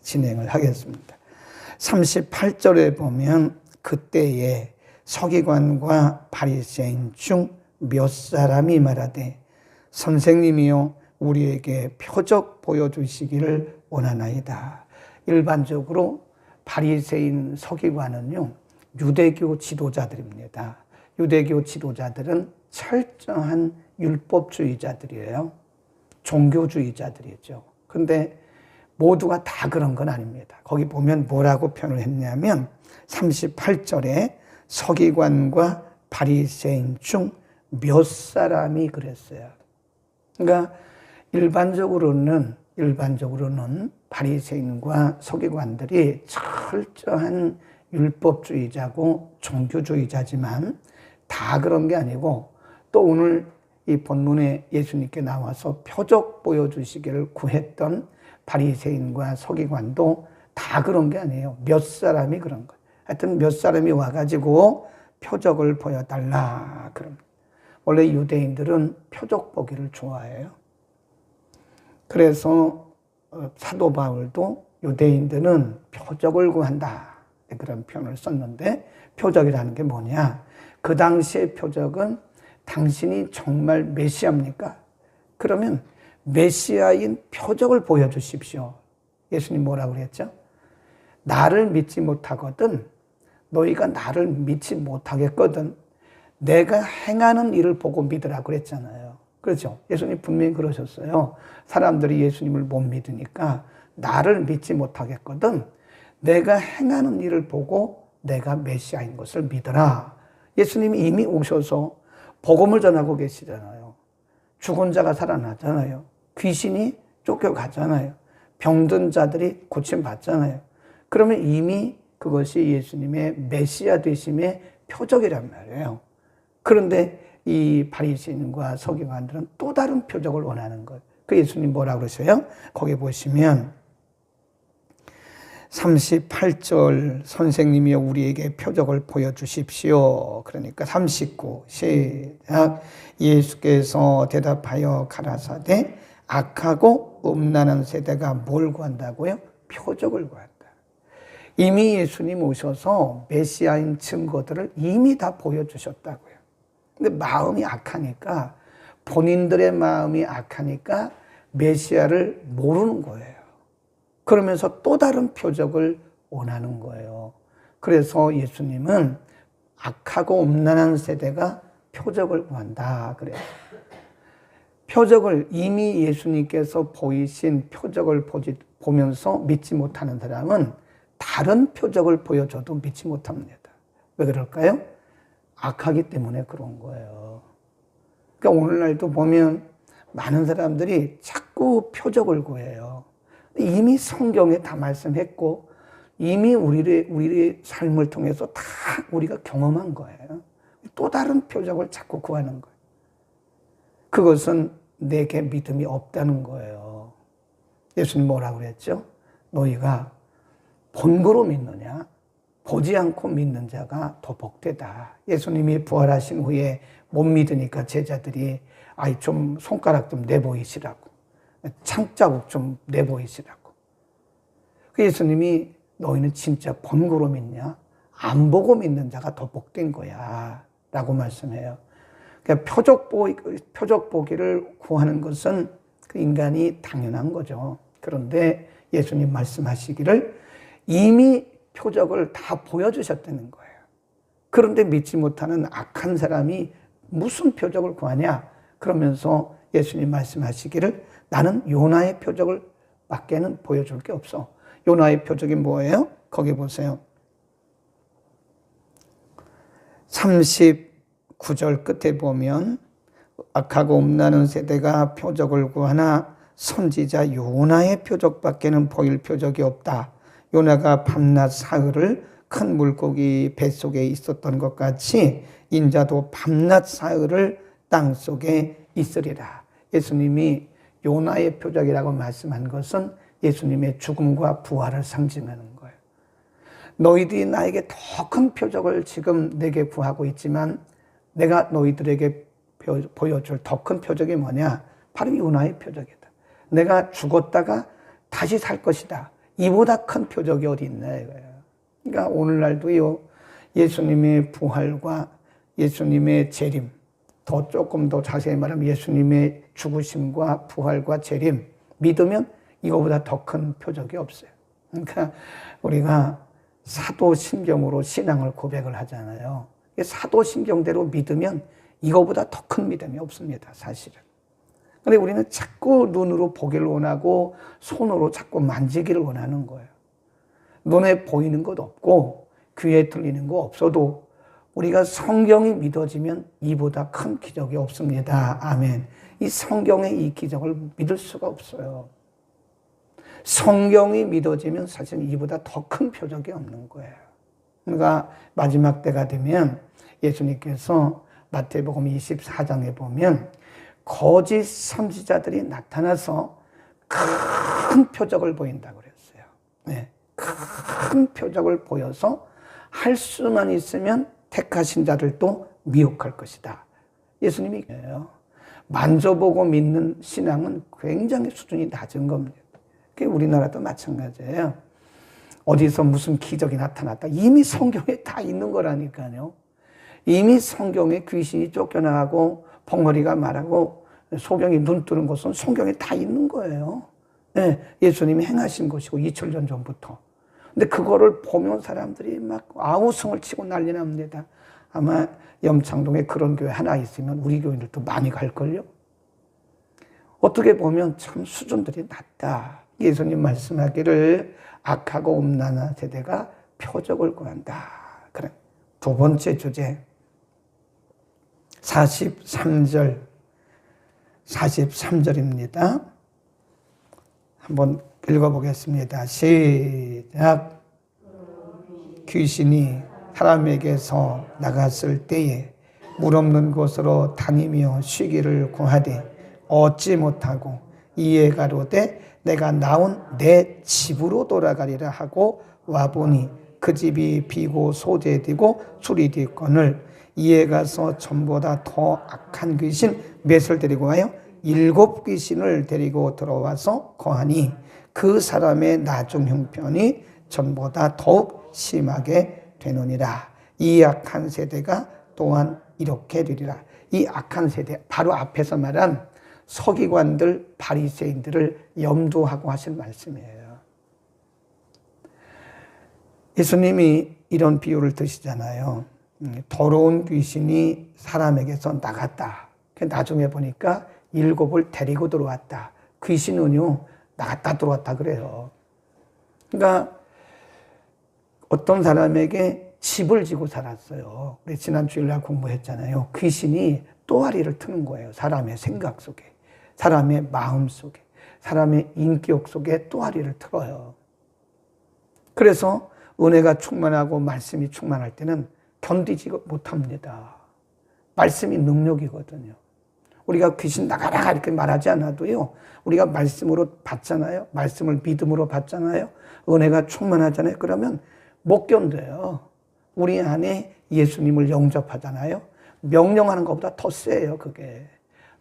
진행을 하겠습니다. 38절에 보면 그때에 서기관과 바리새인 중 몇 사람이 말하되 선생님이요 우리에게 표적 보여주시기를 원하나이다. 일반적으로 바리새인 서기관은요 유대교 지도자들입니다. 유대교 지도자들은 철저한 율법주의자들이에요. 종교주의자들이죠. 근데 모두가 다 그런 건 아닙니다. 거기 보면 뭐라고 표현을 했냐면 38절에 서기관과 바리새인 중 몇 사람이 그랬어요. 그러니까 일반적으로는 바리새인과 서기관들이 철저한 율법주의자고 종교주의자지만 다 그런 게 아니고 또 오늘 이 본문에 예수님께 나와서 표적 보여주시기를 구했던 바리새인과 서기관도 다 그런 게 아니에요. 몇 사람이 그런 거예요. 하여튼 몇 사람이 와가지고 표적을 보여달라 그럽니다. 원래 유대인들은 표적 보기를 좋아해요. 그래서 사도 바울도 유대인들은 표적을 구한다 그런 표현을 썼는데 표적이라는 게 뭐냐? 그 당시의 표적은 당신이 정말 메시아입니까? 그러면 메시아인 표적을 보여주십시오. 예수님 뭐라고 그랬죠? 나를 믿지 못하거든 너희가 나를 믿지 못하겠거든 내가 행하는 일을 보고 믿으라고 그랬잖아요. 그렇죠? 예수님 분명히 그러셨어요. 사람들이 예수님을 못 믿으니까 나를 믿지 못하겠거든 내가 행하는 일을 보고 내가 메시아인 것을 믿어라. 예수님이 이미 오셔서 복음을 전하고 계시잖아요. 죽은 자가 살아나잖아요. 귀신이 쫓겨가잖아요. 병든 자들이 고침받잖아요. 그러면 이미 그것이 예수님의 메시아 되심의 표적이란 말이에요. 그런데 이 바리새인과 서기관들은 또 다른 표적을 원하는 거예요. 그 예수님 뭐라고 그러세요? 거기 보시면 38절 선생님이여 우리에게 표적을 보여주십시오. 그러니까 39 시작 예수께서 대답하여 가라사대 악하고 음란한 세대가 뭘 구한다고요? 표적을 구한다. 이미 예수님 오셔서 메시아인 증거들을 이미 다 보여주셨다고요. 근데 마음이 악하니까 본인들의 마음이 악하니까 메시아를 모르는 거예요. 그러면서 또 다른 표적을 원하는 거예요. 그래서 예수님은 악하고 음란한 세대가 표적을 원한다 그래요. 표적을 이미 예수님께서 보이신 표적을 보면서 믿지 못하는 사람은 다른 표적을 보여줘도 믿지 못합니다. 왜 그럴까요? 악하기 때문에 그런 거예요. 그러니까 오늘날도 보면 많은 사람들이 자꾸 표적을 구해요. 이미 성경에 다 말씀했고 이미 우리의 삶을 통해서 다 우리가 경험한 거예요. 또 다른 표적을 자꾸 구하는 거예요. 그것은 내게 믿음이 없다는 거예요. 예수님 뭐라고 그랬죠? 너희가 본거로 믿느냐? 보지 않고 믿는 자가 더 복되다. 예수님이 부활하신 후에 못 믿으니까 제자들이 좀 손가락 좀 내보이시라고. 창자국 좀 내보이시라고. 그 예수님이 너희는 진짜 본거로 믿냐? 안 보고 믿는 자가 더 복된 거야. 라고 말씀해요. 그러니까 표적 보기를 구하는 것은 그 인간이 당연한 거죠. 그런데 예수님 말씀하시기를 이미 표적을 다 보여주셨다는 거예요. 그런데 믿지 못하는 악한 사람이 무슨 표적을 구하냐? 그러면서 예수님 말씀하시기를 나는 요나의 표적을 밖에는 보여줄 게 없어. 요나의 표적이 뭐예요? 거기 보세요. 39절 끝에 보면 악하고 음란한 세대가 표적을 구하나 선지자 요나의 표적밖에는 보일 표적이 없다. 요나가 밤낮 사흘을 큰 물고기 뱃속에 있었던 것 같이 인자도 밤낮 사흘을 땅속에 있으리라. 예수님이 요나의 표적이라고 말씀한 것은 예수님의 죽음과 부활을 상징하는 거예요. 너희들이 나에게 더 큰 표적을 지금 내게 구하고 있지만 내가 너희들에게 보여줄 더 큰 표적이 뭐냐? 바로 요나의 표적이다. 내가 죽었다가 다시 살 것이다. 이보다 큰 표적이 어디 있나 이거예요. 그러니까 오늘날도요, 예수님의 부활과 예수님의 재림, 더 조금 더 자세히 말하면 예수님의 죽으심과 부활과 재림 믿으면 이거보다 더 큰 표적이 없어요. 그러니까 우리가 사도신경으로 신앙을 고백을 하잖아요. 사도신경대로 믿으면 이거보다 더 큰 믿음이 없습니다, 사실은. 근데 우리는 자꾸 눈으로 보기를 원하고 손으로 자꾸 만지기를 원하는 거예요. 눈에 보이는 것 없고 귀에 들리는 거 없어도 우리가 성경이 믿어지면 이보다 큰 기적이 없습니다. 아멘. 이 성경의 이 기적을 믿을 수가 없어요. 성경이 믿어지면 사실 이보다 더 큰 표적이 없는 거예요. 그러니까 마지막 때가 되면 예수님께서 마태복음 24장에 보면 거짓 선지자들이 나타나서 큰 표적을 보인다고 그랬어요. 네. 큰 표적을 보여서 할 수만 있으면 택하신 자들도 미혹할 것이다. 예수님이 그래요. 만져보고 믿는 신앙은 굉장히 수준이 낮은 겁니다. 그게 우리나라도 마찬가지예요. 어디서 무슨 기적이 나타났다. 이미 성경에 다 있는 거라니까요. 이미 성경에 귀신이 쫓겨나가고 벙어리가 말하고 소경이 눈 뜨는 것은 성경에 다 있는 거예요. 네, 예수님이 행하신 것이고 2000년 전부터. 근데 그거를 보면 사람들이 막 아우성을 치고 난리 납니다. 아마 염창동에 그런 교회 하나 있으면 우리 교인들도 많이 갈걸요. 어떻게 보면 참 수준들이 낮다. 예수님 말씀하기를 악하고 음란한 세대가 표적을 구한다. 그래. 두 번째 주제 43절입니다. 한번 읽어보겠습니다. 시작. 귀신이 사람에게서 나갔을 때에 물 없는 곳으로 다니며 쉬기를 구하되 얻지 못하고 이에 가로되 내가 나온 내 집으로 돌아가리라 하고 와보니 그 집이 비고 소재되고 수리되거늘 이에 가서 전보다 더 악한 귀신 몇을 데리고 와요? 7 귀신을 데리고 들어와서 거하니 그 사람의 나중 형편이 전보다 더욱 심하게 되느니라. 이 악한 세대가 또한 이렇게 되리라. 이 악한 세대, 바로 앞에서 말한 서기관들, 바리새인들을 염두하고 하신 말씀이에요. 예수님이 이런 비유를 드시잖아요. 더러운 귀신이 사람에게서 나갔다. 나중에 보니까 7을 데리고 들어왔다. 귀신은요, 나갔다 들어왔다 그래요. 그러니까 어떤 사람에게 집을 지고 살았어요. 우리 지난 주일날 공부했잖아요. 귀신이 또아리를 트는 거예요. 사람의 생각 속에, 사람의 마음 속에, 사람의 인격 속에 또아리를 틀어요. 그래서 은혜가 충만하고 말씀이 충만할 때는 견디지 못합니다. 말씀이 능력이거든요. 우리가 귀신 나가라 이렇게 말하지 않아도요, 우리가 말씀으로 받잖아요. 말씀을 믿음으로 받잖아요. 은혜가 충만하잖아요. 그러면 못 견뎌요. 우리 안에 예수님을 영접하잖아요. 명령하는 것보다 더 세요, 그게.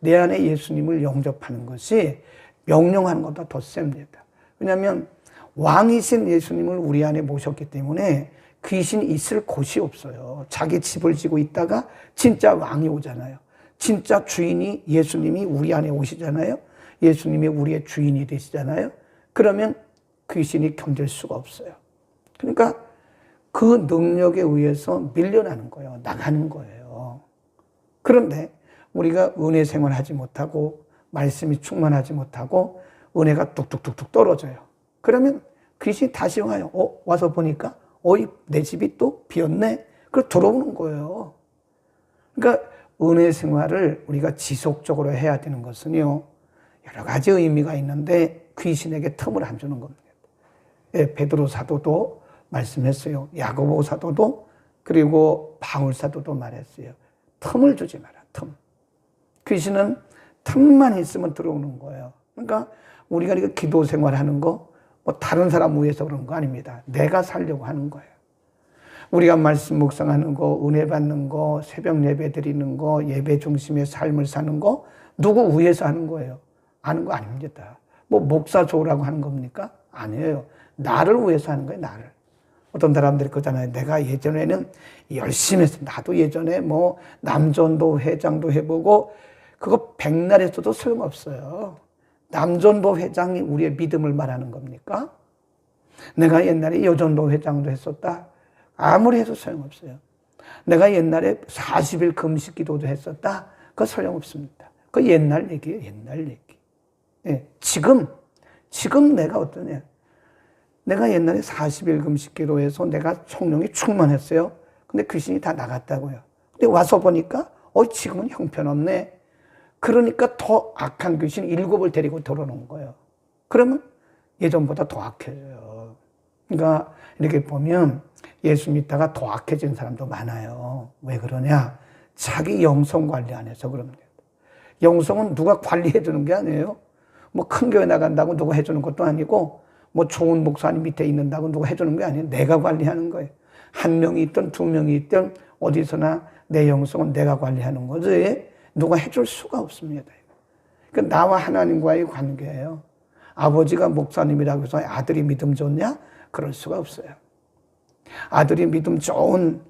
내 안에 예수님을 영접하는 것이 명령하는 것보다 더 셉니다. 왜냐하면 왕이신 예수님을 우리 안에 모셨기 때문에 귀신이 있을 곳이 없어요. 자기 집을 지고 있다가 진짜 왕이 오잖아요. 진짜 주인이 예수님이 우리 안에 오시잖아요. 예수님이 우리의 주인이 되시잖아요. 그러면 귀신이 견딜 수가 없어요. 그러니까 그 능력에 의해서 밀려나는 거예요. 나가는 거예요. 그런데 우리가 은혜 생활하지 못하고 말씀이 충만하지 못하고 은혜가 뚝뚝뚝뚝 떨어져요. 그러면 귀신이 다시 와요. 와서 보니까 내 집이 또 비었네. 그래서 들어오는 거예요. 그러니까 은혜 생활을 우리가 지속적으로 해야 되는 것은요, 여러 가지 의미가 있는데 귀신에게 틈을 안 주는 겁니다. 예, 베드로 사도도 말씀했어요. 야고보 사도도, 그리고 바울 사도도 말했어요. 틈을 주지 마라, 틈. 귀신은 틈만 있으면 들어오는 거예요. 그러니까 우리가 이렇게 기도 생활하는 거, 뭐 다른 사람 위해서 그런 거 아닙니다. 내가 살려고 하는 거예요. 우리가 말씀 묵상하는 거, 은혜 받는 거, 새벽 예배 드리는 거, 예배 중심의 삶을 사는 거, 누구 위해서 하는 거예요? 하는 거 아닙니다. 뭐 목사 좋으라고 하는 겁니까? 아니에요. 나를 위해서 하는 거예요, 나를. 어떤 사람들이 그러잖아요. 내가 예전에는 열심히 했어. 나도 예전에 뭐 남전도 회장도 해보고 그거 백날 했어도 소용없어요. 남전도 회장이 우리의 믿음을 말하는 겁니까? 내가 옛날에 여전도 회장도 했었다. 아무리 해도 소용없어요. 내가 옛날에 40일 금식 기도도 했었다. 그거 소용없습니다. 그거 옛날 얘기예요. 옛날 얘기. 예, 지금 내가 어떠냐. 내가 옛날에 40일 금식 기도해서 내가 성령이 충만했어요. 근데 귀신이 다 나갔다고요. 근데 와서 보니까 지금은 형편없네. 그러니까 더 악한 귀신 7을 데리고 들어오는 거예요. 그러면 예전보다 더 악해져요. 그러니까 이렇게 보면 예수 믿다가 더 악해진 사람도 많아요. 왜 그러냐? 자기 영성 관리 안 해서 그럽니다. 영성은 누가 관리해 주는 게 아니에요. 뭐 큰 교회 나간다고 누가 해주는 것도 아니고 뭐 좋은 목사님 밑에 있는다고 누가 해주는 게 아니에요. 내가 관리하는 거예요. 한 명이 있든 두 명이 있든 어디서나 내 영성은 내가 관리하는 거지 누가 해줄 수가 없습니다. 그러니까 나와 하나님과의 관계예요. 아버지가 목사님이라고 해서 아들이 믿음 좋냐? 그럴 수가 없어요. 아들이 믿음 좋은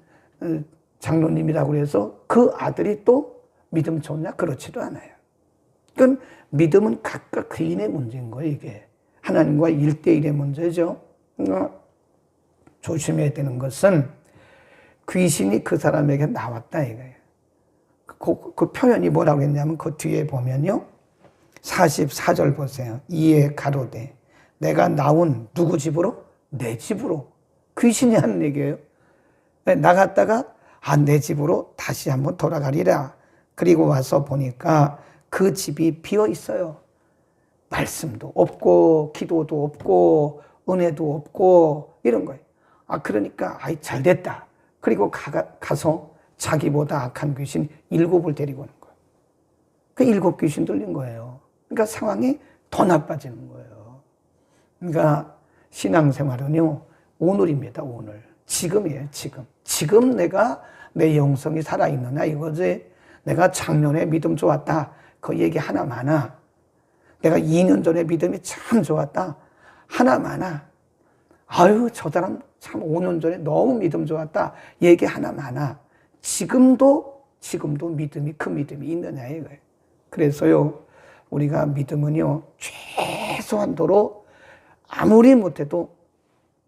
장로님이라고 해서 그 아들이 또 믿음 좋냐? 그렇지도 않아요. 그러니까 믿음은 각각 개인의 문제인 거예요, 이게. 하나님과 1대1의 문제죠. 조심해야 되는 것은 귀신이 그 사람에게 나왔다 이거예요. 그 표현이 뭐라고 했냐면 그 뒤에 보면요. 44절 보세요. 이에 가로되 내가 나온 누구 집으로? 내 집으로. 귀신이 하는 얘기예요. 나갔다가 내 집으로 다시 한번 돌아가리라. 그리고 와서 보니까 그 집이 비어 있어요. 말씀도 없고 기도도 없고 은혜도 없고 이런 거예요. 그러니까 잘 됐다. 그리고 가서 자기보다 악한 귀신 7을 데리고 오는 거예요. 그 7 귀신 들린 거예요. 그러니까 상황이 더 나빠지는 거예요. 그러니까 신앙생활은요, 오늘입니다, 오늘. 지금이에요, 지금. 지금 내가 내 영성이 살아있느냐 이거지. 내가 작년에 믿음 좋았다. 그 얘기 하나 많아. 내가 2년 전에 믿음이 참 좋았다. 하나 많아. 저 사람 참 5년 전에 너무 믿음 좋았다. 얘기 하나 많아. 지금도 믿음이, 그 믿음이 있느냐 이거예요. 그래서요, 우리가 믿음은요, 최소한도로 아무리 못해도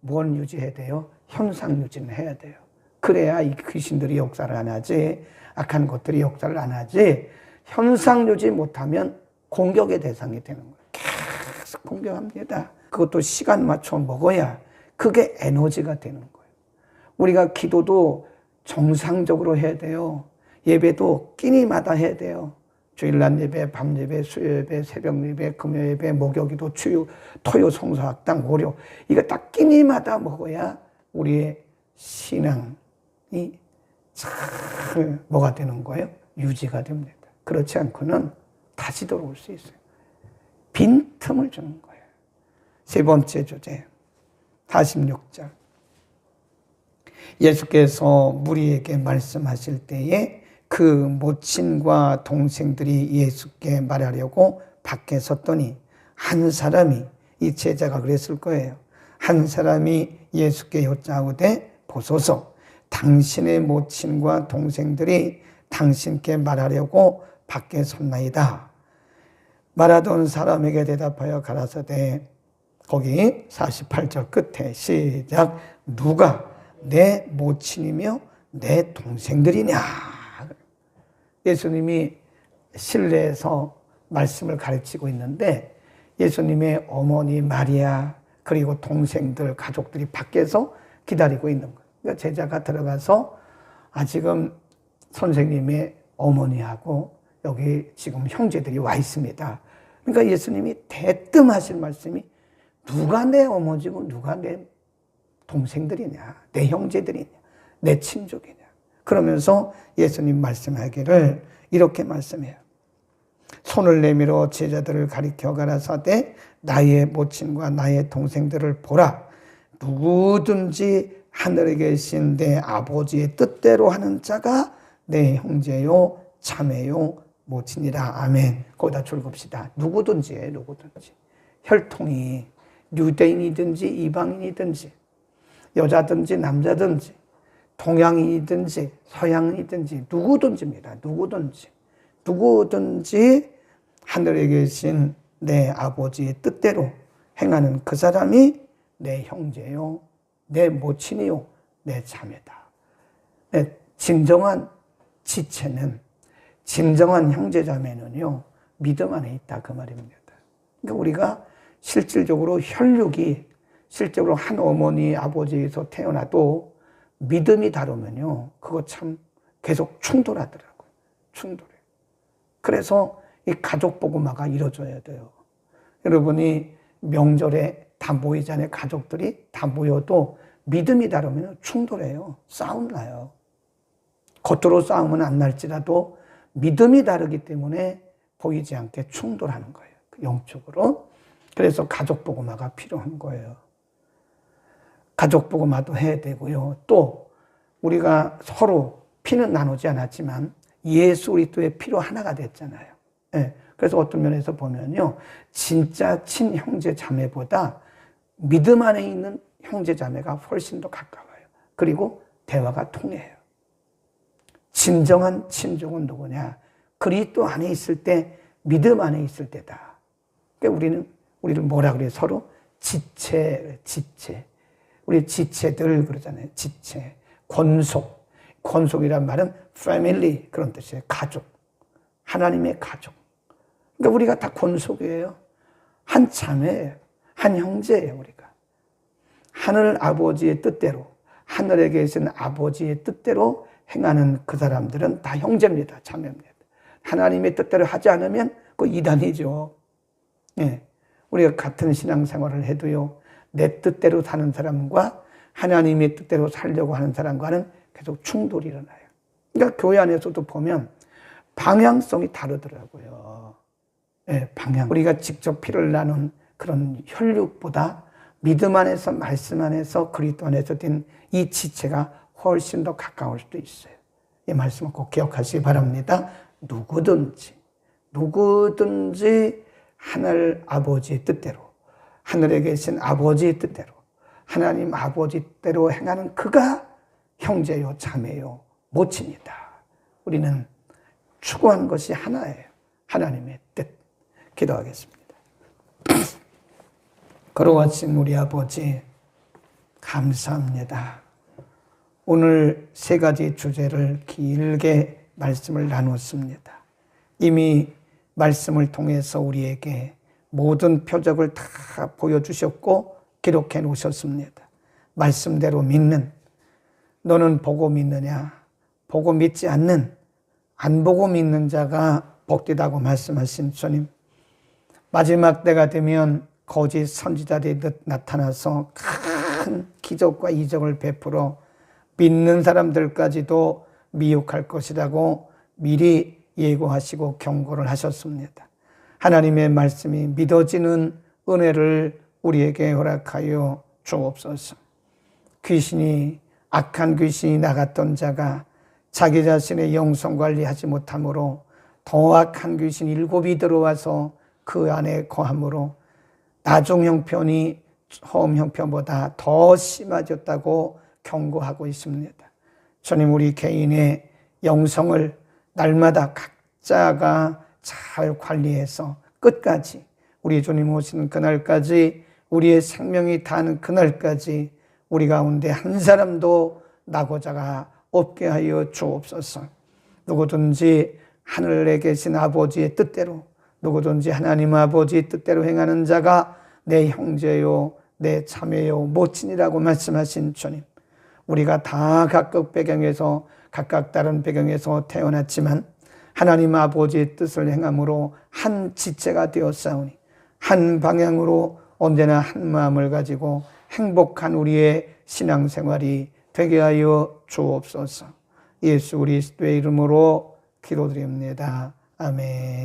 뭘 유지해야 돼요? 현상 유지는 해야 돼요. 그래야 이 귀신들이 역사를 안 하지, 악한 것들이 역사를 안 하지, 현상 유지 못하면 공격의 대상이 되는 거예요. 계속 공격합니다. 그것도 시간 맞춰 먹어야 그게 에너지가 되는 거예요. 우리가 기도도 정상적으로 해야 돼요. 예배도 끼니마다 해야 돼요. 주일날 예배, 밤 예배, 수요 예배, 새벽 예배, 금요 예배, 목요기도, 토요 성서학당, 월요. 이거 딱 끼니마다 먹어야 우리의 신앙이 잘 뭐가 되는 거예요? 유지가 됩니다. 그렇지 않고는 다시 돌아올 수 있어요. 빈틈을 주는 거예요. 세 번째 주제, 46절. 예수께서 무리에게 말씀하실 때에 그 모친과 동생들이 예수께 말하려고 밖에 섰더니 한 사람이, 이 제자가 그랬을 거예요. 한 사람이 예수께 여짜오되 보소서, 당신의 모친과 동생들이 당신께 말하려고 밖에 섰나이다. 말하던 사람에게 대답하여 가라사대, 거기 48절 끝에 시작. 누가 내 모친이며 내 동생들이냐. 예수님이 실내에서 말씀을 가르치고 있는데 예수님의 어머니 마리아 그리고 동생들 가족들이 밖에서 기다리고 있는 거예요. 그러니까 제자가 들어가서 지금 선생님의 어머니하고 여기 지금 형제들이 와 있습니다. 그러니까 예수님이 대뜸 하신 말씀이 누가 내 어머니고 누가 내 동생들이냐, 내 형제들이냐, 내 친족이냐. 그러면서 예수님 말씀하기를 이렇게 말씀해요. 손을 내밀어 제자들을 가리켜 가라사대 나의 모친과 나의 동생들을 보라. 누구든지 하늘에 계신 내 아버지의 뜻대로 하는 자가 내 형제요 자매요 모친이라. 아멘. 거기다 줄겁시다. 누구든지예요. 누구든지. 혈통이 유대인이든지 이방인이든지 여자든지 남자든지 동양인이든지 서양인이든지 누구든지입니다. 누구든지 하늘에 계신 내 아버지의 뜻대로 행하는 그 사람이 내 형제요, 내 모친이요, 내 자매다. 진정한 지체는, 진정한 형제자매는요, 믿음 안에 있다 그 말입니다. 그러니까 우리가 실질적으로 혈육이 실제로 한 어머니 아버지에서 태어나도 믿음이 다르면요, 그거 참 계속 충돌하더라고요. 충돌해. 그래서 이 가족 복음화가 이루어져야 돼요. 여러분이 명절에 다 모이잖아요. 가족들이 다 모여도 믿음이 다르면 충돌해요. 싸움 나요. 겉으로 싸움은 안 날지라도 믿음이 다르기 때문에 보이지 않게 충돌하는 거예요. 영적으로. 그래서 가족 복음화가 필요한 거예요. 가족 복음화도 해야 되고요. 또 우리가 서로 피는 나누지 않았지만 예수 그리스도의 피로 하나가 됐잖아요. 네. 그래서 어떤 면에서 보면요, 진짜 친형제 자매보다 믿음 안에 있는 형제 자매가 훨씬 더 가까워요. 그리고 대화가 통해요. 진정한 친족은 누구냐? 그리스도 안에 있을 때, 믿음 안에 있을 때다. 그러니까 우리를 뭐라 그래요? 서로 지체. 우리 지체들 그러잖아요. 지체. 권속이란 말은 패밀리 그런 뜻이에요. 가족. 하나님의 가족. 그러니까 우리가 다 권속이에요. 한 자매예요. 한 형제예요, 우리가. 하늘 아버지의 뜻대로, 하늘에 계신 아버지의 뜻대로 행하는 그 사람들은 다 형제입니다. 자매입니다. 하나님의 뜻대로 하지 않으면 그 이단이죠. 예. 우리가 같은 신앙생활을 해도요, 내 뜻대로 사는 사람과 하나님의 뜻대로 살려고 하는 사람과는 계속 충돌이 일어나요. 그러니까 교회 안에서도 보면 방향성이 다르더라고요. 예, 방향. 우리가 직접 피를 나눈 그런 혈육보다 믿음 안에서, 말씀 안에서, 그리스도 안에서 된 이 지체가 훨씬 더 가까울 수도 있어요. 이 말씀을 꼭 기억하시기 바랍니다. 누구든지 하늘 아버지의 뜻대로, 하늘에 계신 아버지의 뜻대로, 하나님 아버지 뜻대로 행하는 그가 형제요, 자매요, 모친이다. 우리는 추구하는 것이 하나예요. 하나님의 뜻. 기도하겠습니다. 거룩하신 우리 아버지, 감사합니다. 오늘 세 가지 주제를 길게 말씀을 나눴습니다. 이미 말씀을 통해서 우리에게 모든 표적을 다 보여주셨고 기록해 놓으셨습니다. 말씀대로 믿는, 너는 보고 믿느냐? 보고 믿지 않는, 안 보고 믿는 자가 복되다고 말씀하신 주님. 마지막 때가 되면 거짓 선지자들이 나타나서 큰 기적과 이적을 베풀어 믿는 사람들까지도 미혹할 것이라고 미리 예고하시고 경고를 하셨습니다. 하나님의 말씀이 믿어지는 은혜를 우리에게 허락하여 주옵소서. 악한 귀신이 나갔던 자가 자기 자신의 영성 관리하지 못함으로 더 악한 귀신 7이 들어와서 그 안에 거함으로 나중 형편이 처음 형편보다 더 심해졌다고 경고하고 있습니다. 주님, 우리 개인의 영성을 날마다 각자가 잘 관리해서 끝까지, 우리 주님 오시는 그날까지, 우리의 생명이 닿는 그날까지 우리 가운데 한 사람도 낙오자가 없게 하여 주옵소서. 누구든지 하늘에 계신 아버지의 뜻대로, 누구든지 하나님 아버지의 뜻대로 행하는 자가 내 형제요, 내 자매요, 모친이라고 말씀하신 주님. 우리가 다 각각 배경에서, 각각 다른 배경에서 태어났지만 하나님 아버지의 뜻을 행함으로 한 지체가 되었사오니 한 방향으로 언제나 한 마음을 가지고 행복한 우리의 신앙생활이 되게 하여 주옵소서. 예수 그리스도의 이름으로 기도드립니다. 아멘.